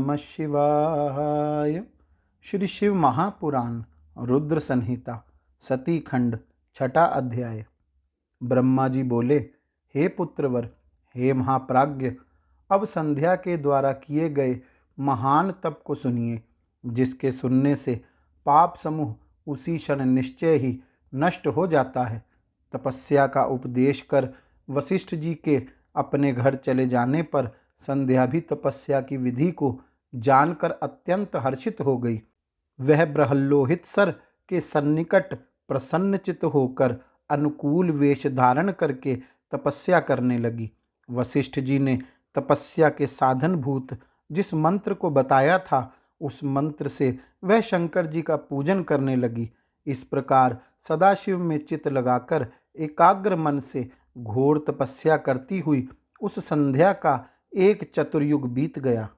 नमः शिवाय। श्री शिव महापुराण रुद्र संहिता सती खंड छठा अध्याय। ब्रह्मा जी बोले, हे पुत्रवर, हे महाप्राज्ञ, अब संध्या के द्वारा किए गए महान तप को सुनिए, जिसके सुनने से पाप समूह उसी क्षण निश्चय ही नष्ट हो जाता है। तपस्या का उपदेश कर वशिष्ठ जी के अपने घर चले जाने पर संध्या भी तपस्या की विधि को जानकर अत्यंत हर्षित हो गई। वह ब्रह्लोहित सर के सन्निकट प्रसन्नचित होकर अनुकूल वेश धारण करके तपस्या करने लगी। वशिष्ठ जी ने तपस्या के साधनभूत जिस मंत्र को बताया था, उस मंत्र से वह शंकर जी का पूजन करने लगी। इस प्रकार सदाशिव में चित्त लगाकर एकाग्र मन से घोर तपस्या करती हुई उस संध्या का एक चतुर्युग बीत गया।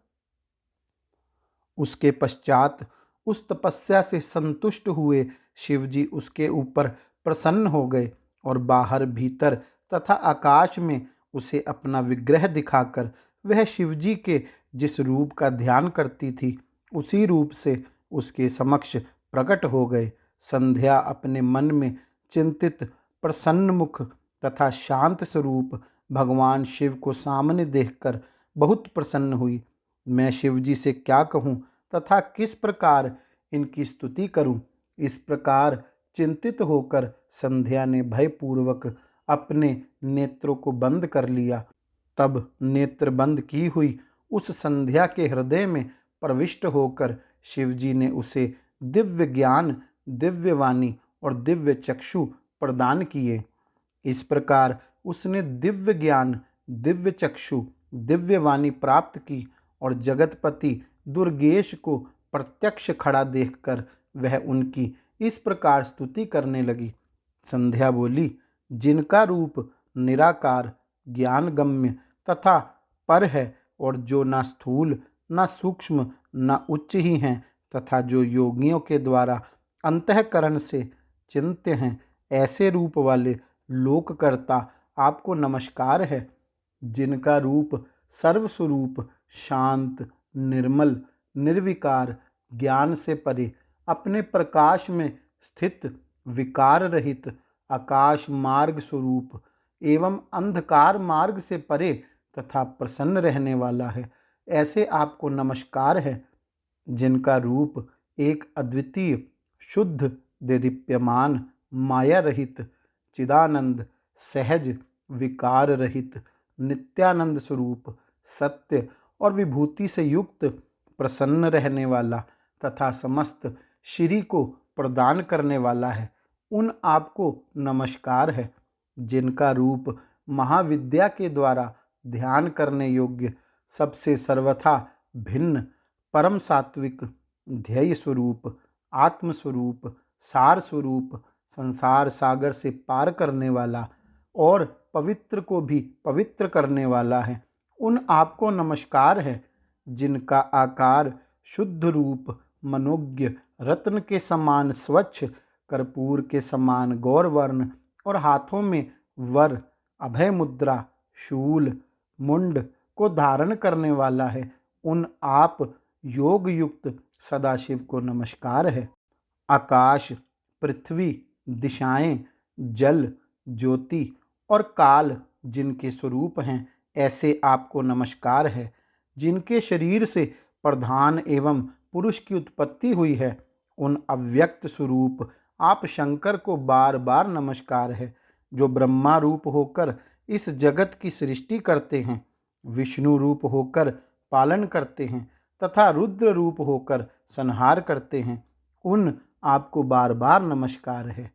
उसके पश्चात उस तपस्या से संतुष्ट हुए शिवजी उसके ऊपर प्रसन्न हो गए और बाहर भीतर तथा आकाश में उसे अपना विग्रह दिखाकर वह शिवजी के जिस रूप का ध्यान करती थी, उसी रूप से उसके समक्ष प्रकट हो गए। संध्या अपने मन में चिंतित प्रसन्नमुख तथा शांत स्वरूप भगवान शिव को सामने देखकर बहुत प्रसन्न हुई। मैं शिवजी से क्या कहूँ तथा किस प्रकार इनकी स्तुति करूं? इस प्रकार चिंतित होकर संध्या ने भयपूर्वक अपने नेत्रों को बंद कर लिया। तब नेत्र बंद की हुई उस संध्या के हृदय में प्रविष्ट होकर शिवजी ने उसे दिव्य ज्ञान, दिव्य वाणी और दिव्य चक्षु प्रदान किए। इस प्रकार उसने दिव्य ज्ञान, दिव्य चक्षु, दिव्य वाणी प्राप्त की और जगतपति दुर्गेश को प्रत्यक्ष खड़ा देखकर वह उनकी इस प्रकार स्तुति करने लगी। संध्या बोली, जिनका रूप निराकार, ज्ञानगम्य तथा पर है और जो ना स्थूल, ना सूक्ष्म, ना उच्च ही हैं तथा जो योगियों के द्वारा अंतःकरण से चिंत्य हैं, ऐसे रूप वाले लोककर्ता आपको नमस्कार है। जिनका रूप सर्वस्वरूप, शांत, निर्मल, निर्विकार, ज्ञान से परे, अपने प्रकाश में स्थित, विकार रहित, आकाश मार्ग स्वरूप एवं अंधकार मार्ग से परे तथा प्रसन्न रहने वाला है, ऐसे आपको नमस्कार है। जिनका रूप एक अद्वितीय, शुद्ध, देदीप्यमान, माया रहित, चिदानंद, सहज, विकार रहित, नित्यानंद स्वरूप, सत्य और विभूति से युक्त, प्रसन्न रहने वाला तथा समस्त श्री को प्रदान करने वाला है, उन आपको नमस्कार है। जिनका रूप महाविद्या के द्वारा ध्यान करने योग्य, सबसे सर्वथा भिन्न, परम सात्विक, ध्येय स्वरूप, आत्मस्वरूप, सार स्वरूप, संसार सागर से पार करने वाला और पवित्र को भी पवित्र करने वाला है, उन आपको नमस्कार है। जिनका आकार शुद्ध रूप, मनोज्ञ, रत्न के समान स्वच्छ, कर्पूर के समान गौरवर्ण और हाथों में वर, अभय मुद्रा, शूल, मुंड को धारण करने वाला है, उन आप योग युक्त सदाशिव को नमस्कार है। आकाश, पृथ्वी, दिशाएं, जल, ज्योति और काल जिनके स्वरूप हैं, ऐसे आपको नमस्कार है। जिनके शरीर से प्रधान एवं पुरुष की उत्पत्ति हुई है, उन अव्यक्त स्वरूप आप शंकर को बार बार नमस्कार है। जो ब्रह्मा रूप होकर इस जगत की सृष्टि करते हैं, विष्णु रूप होकर पालन करते हैं तथा रुद्र रूप होकर संहार करते हैं, उन आपको बार बार नमस्कार है।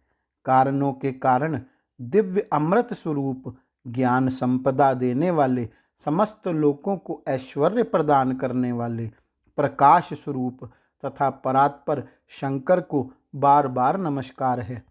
कारणों के कारण दिव्य अमृत स्वरूप, ज्ञान संपदा देने वाले, समस्त लोकों को ऐश्वर्य प्रदान करने वाले, प्रकाश स्वरूप तथा परात्पर शंकर को बार बार नमस्कार है।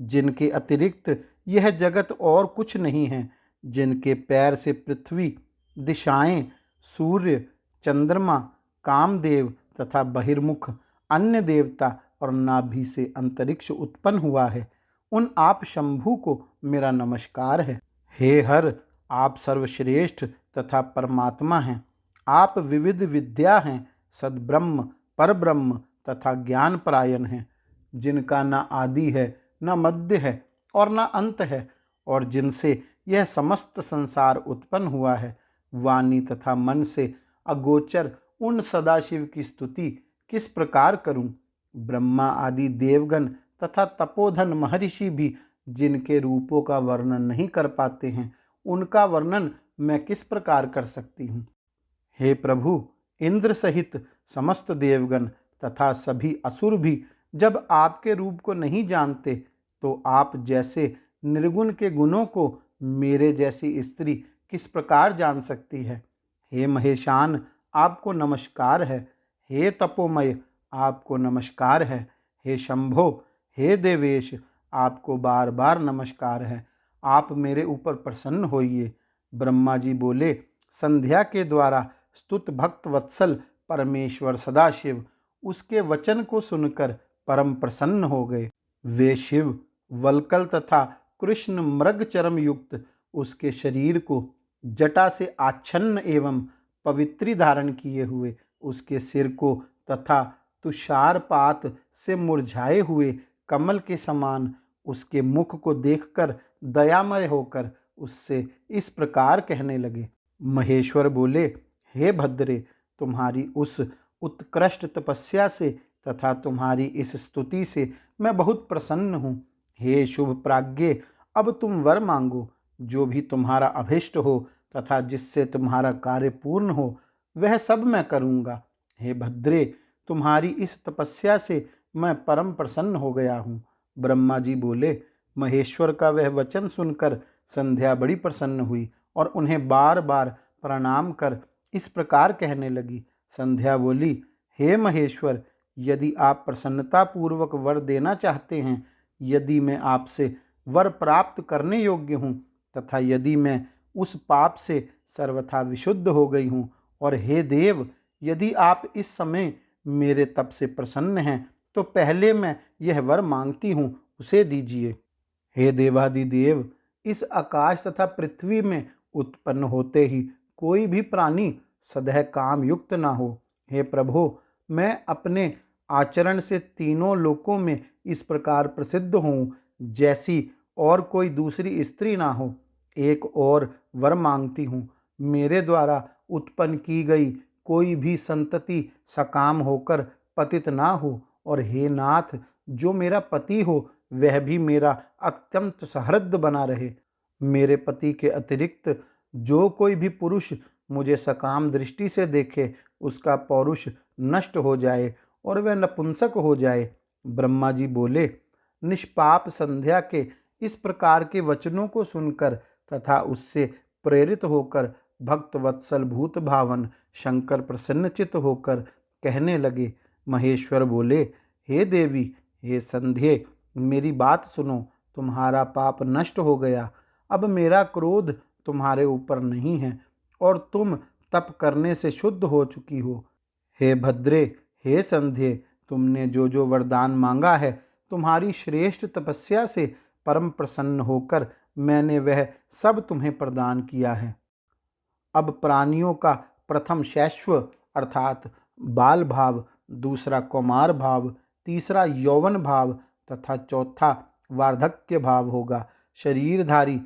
जिनके अतिरिक्त यह जगत और कुछ नहीं है, जिनके पैर से पृथ्वी, दिशाएं, सूर्य, चंद्रमा, कामदेव तथा बहिर्मुख अन्य देवता और नाभि से अंतरिक्ष उत्पन्न हुआ है, उन आप शंभु को मेरा नमस्कार है। हे हर, आप सर्वश्रेष्ठ तथा परमात्मा हैं। आप विविध विद्या हैं सद्ब्रह्म परब्रह्म तथा ज्ञान परायण हैं, जिनका न आदि है, न मध्य है और न अंत है, और जिनसे यह समस्त संसार उत्पन्न हुआ है। वाणी तथा मन से अगोचर उन सदाशिव की स्तुति किस प्रकार करूं? ब्रह्मा आदि देवगण तथा तपोधन महर्षि भी जिनके रूपों का वर्णन नहीं कर पाते हैं, उनका वर्णन मैं किस प्रकार कर सकती हूँ? हे प्रभु, इंद्र सहित समस्त देवगण तथा सभी असुर भी जब आपके रूप को नहीं जानते, तो आप जैसे निर्गुण के गुणों को मेरे जैसी स्त्री किस प्रकार जान सकती है? हे महेशान, आपको नमस्कार है। हे तपोमय, आपको नमस्कार है। हे शंभो, हे देवेश, आपको बार बार नमस्कार है। आप मेरे ऊपर प्रसन्न होइए। ब्रह्मा जी बोले, संध्या के द्वारा स्तुत भक्त वत्सल परमेश्वर सदाशिव उसके वचन को सुनकर परम प्रसन्न हो गए। वे शिव वल्कल तथा कृष्ण मृग चरम युक्त उसके शरीर को जटा से आच्छन्न एवं पवित्री धारण किए हुए उसके सिर को तथा तुषारपात से मुरझाए हुए कमल के समान उसके मुख को देखकर दयामय होकर उससे इस प्रकार कहने लगे। महेश्वर बोले, हे भद्रे, तुम्हारी उस उत्कृष्ट तपस्या से तथा तुम्हारी इस स्तुति से मैं बहुत प्रसन्न हूँ। हे शुभ प्राज्ञे, अब तुम वर मांगो। जो भी तुम्हारा अभिष्ट हो तथा जिससे तुम्हारा कार्य पूर्ण हो, वह सब मैं करूँगा। हे भद्रे, तुम्हारी इस तपस्या से मैं परम प्रसन्न हो गया हूँ। ब्रह्मा जी बोले, महेश्वर का वह वचन सुनकर संध्या बड़ी प्रसन्न हुई और उन्हें बार बार प्रणाम कर इस प्रकार कहने लगी। संध्या बोली, हे महेश्वर, यदि आप प्रसन्नतापूर्वक वर देना चाहते हैं, यदि मैं आपसे वर प्राप्त करने योग्य हूँ तथा यदि मैं उस पाप से सर्वथा विशुद्ध हो गई हूँ, और हे देव, यदि आप इस समय मेरे तप से प्रसन्न हैं, तो पहले मैं यह वर मांगती हूँ, उसे दीजिए। हे देवादिदेव, इस आकाश तथा पृथ्वी में उत्पन्न होते ही कोई भी प्राणी सदैव काम युक्त ना हो। हे प्रभो, मैं अपने आचरण से तीनों लोकों में इस प्रकार प्रसिद्ध हूँ जैसी और कोई दूसरी स्त्री ना हो। एक और वर मांगती हूँ, मेरे द्वारा उत्पन्न की गई कोई भी संतति सकाम होकर पतित ना हो, और हे नाथ, जो मेरा पति हो वह भी मेरा अत्यंत सहृद बना रहे। मेरे पति के अतिरिक्त जो कोई भी पुरुष मुझे सकाम दृष्टि से देखे, उसका पौरुष नष्ट हो जाए और वह नपुंसक हो जाए। ब्रह्मा जी बोले, निष्पाप संध्या के इस प्रकार के वचनों को सुनकर तथा उससे प्रेरित होकर भक्त वत्सल भूत भावन शंकर प्रसन्नचित होकर कहने लगे। महेश्वर बोले, हे देवी, हे संध्ये, मेरी बात सुनो। तुम्हारा पाप नष्ट हो गया। अब मेरा क्रोध तुम्हारे ऊपर नहीं है और तुम तप करने से शुद्ध हो चुकी हो। हे भद्रे, हे संध्ये, तुमने जो जो वरदान मांगा है, तुम्हारी श्रेष्ठ तपस्या से परम प्रसन्न होकर मैंने वह सब तुम्हें प्रदान किया है। अब प्राणियों का प्रथम शैश्व अर्थात बाल भाव, दूसरा कौमार भाव, तीसरा यौवन भाव तथा चौथा वार्धक्य भाव होगा। शरीरधारी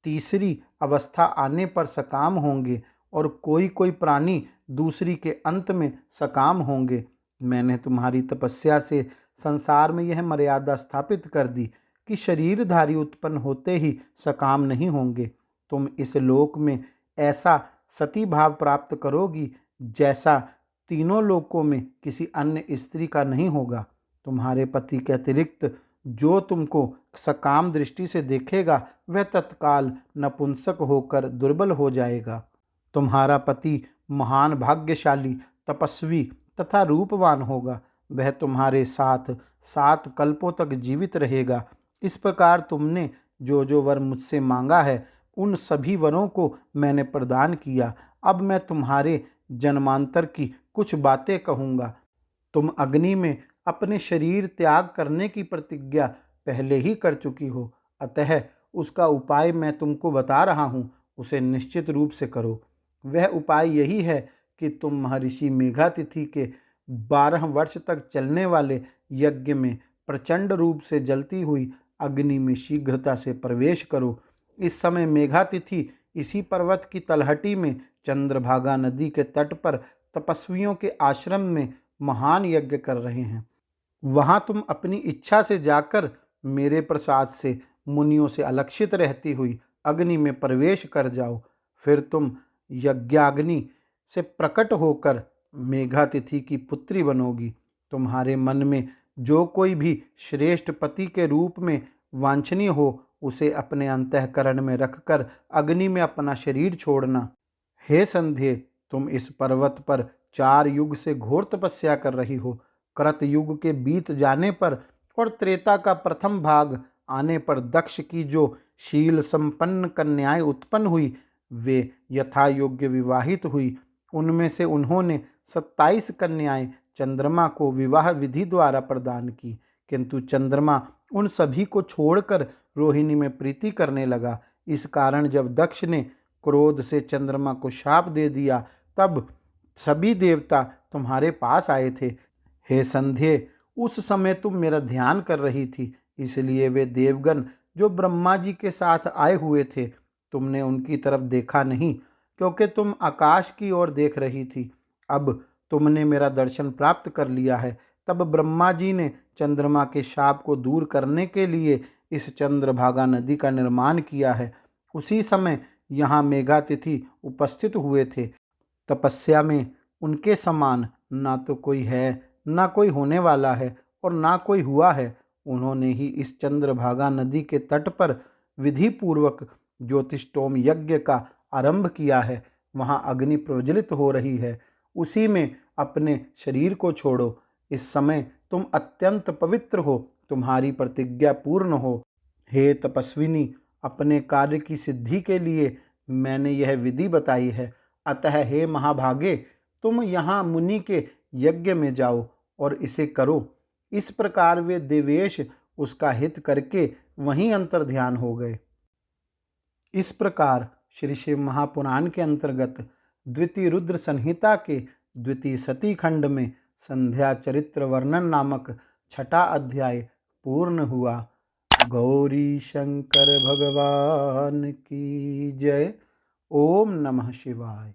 तीसरी अवस्था आने पर सकाम होंगे और कोई कोई प्राणी दूसरी के अंत में सकाम होंगे। मैंने तुम्हारी तपस्या से संसार में यह मर्यादा स्थापित कर दी कि शरीरधारी उत्पन्न होते ही सकाम नहीं होंगे। तुम इस लोक में ऐसा सती भाव प्राप्त करोगी जैसा तीनों लोकों में किसी अन्य स्त्री का नहीं होगा। तुम्हारे पति के अतिरिक्त जो तुमको सकाम दृष्टि से देखेगा, वह तत्काल नपुंसक होकर दुर्बल हो जाएगा। तुम्हारा पति महान भाग्यशाली, तपस्वी तथा रूपवान होगा। वह तुम्हारे साथ 7 कल्पों तक जीवित रहेगा। इस प्रकार तुमने जो जो वर मुझसे मांगा है, उन सभी वरों को मैंने प्रदान किया। अब मैं तुम्हारे जन्मांतर की कुछ बातें कहूँगा। तुम अग्नि में अपने शरीर त्याग करने की प्रतिज्ञा पहले ही कर चुकी हो, अतः उसका उपाय मैं तुमको बता रहा हूँ, उसे निश्चित रूप से करो। वह उपाय यही है कि तुम महर्षि मेघातिथि के 12 वर्ष तक चलने वाले यज्ञ में प्रचंड रूप से जलती हुई अग्नि में शीघ्रता से प्रवेश करो। इस समय मेघातिथि इसी पर्वत की तलहटी में चंद्रभागा नदी के तट पर तपस्वियों के आश्रम में महान यज्ञ कर रहे हैं। वहां तुम अपनी इच्छा से जाकर मेरे प्रसाद से मुनियों से अलक्षित रहती हुई अग्नि में प्रवेश कर जाओ। फिर तुम यज्ञाग्नि से प्रकट होकर मेघातिथि की पुत्री बनोगी। तुम्हारे मन में जो कोई भी श्रेष्ठ पति के रूप में वांछनीय हो उसे अपने अंतःकरण में रखकर अग्नि में अपना शरीर छोड़ना। हे संध्या, तुम इस पर्वत पर 4 युग से घोर तपस्या कर रही हो। कृत युग के बीत जाने पर और त्रेता का प्रथम भाग आने पर दक्ष की जो शील संपन्न कन्याएं उत्पन्न हुई वे यथा योग्य विवाहित हुई। उनमें से उन्होंने 27 कन्याएं चंद्रमा को विवाह विधि द्वारा प्रदान की, किंतु चंद्रमा उन सभी को छोड़कर रोहिणी में प्रीति करने लगा। इस कारण जब दक्ष ने क्रोध से चंद्रमा को शाप दे दिया तब सभी देवता तुम्हारे पास आए थे। हे संध्या, उस समय तुम मेरा ध्यान कर रही थी, इसलिए वे देवगण जो ब्रह्मा जी के साथ आए हुए थे तुमने उनकी तरफ देखा नहीं, क्योंकि तुम आकाश की ओर देख रही थी। अब तुमने मेरा दर्शन प्राप्त कर लिया है। तब ब्रह्मा जी ने चंद्रमा के शाप को दूर करने के लिए इस चंद्रभागा नदी का निर्माण किया है। उसी समय यहाँ मेघातिथि उपस्थित हुए थे। तपस्या में उनके समान ना तो कोई है, ना कोई होने वाला है और ना कोई हुआ है। उन्होंने ही इस चंद्रभागा नदी के तट पर विधि पूर्वक ज्योतिष्टोम यज्ञ का आरंभ किया है। वहाँ अग्नि प्रज्वलित हो रही है, उसी में अपने शरीर को छोड़ो। इस समय तुम अत्यंत पवित्र हो, तुम्हारी प्रतिज्ञा पूर्ण हो। हे तपस्विनी, अपने कार्य की सिद्धि के लिए मैंने यह विधि बताई है। अतः हे महाभागे, तुम यहाँ मुनि के यज्ञ में जाओ और इसे करो। इस प्रकार वे देवेश उसका हित करके वहीं अंतर्ध्यान हो गए। इस प्रकार श्री शिव महापुराण के अंतर्गत द्वितीय रुद्र संहिता के द्वितीय सती खंड में संध्या चरित्र वर्णन नामक 6ठा अध्याय पूर्ण हुआ। गौरी शंकर भगवान की जय। ओम नमः शिवाय।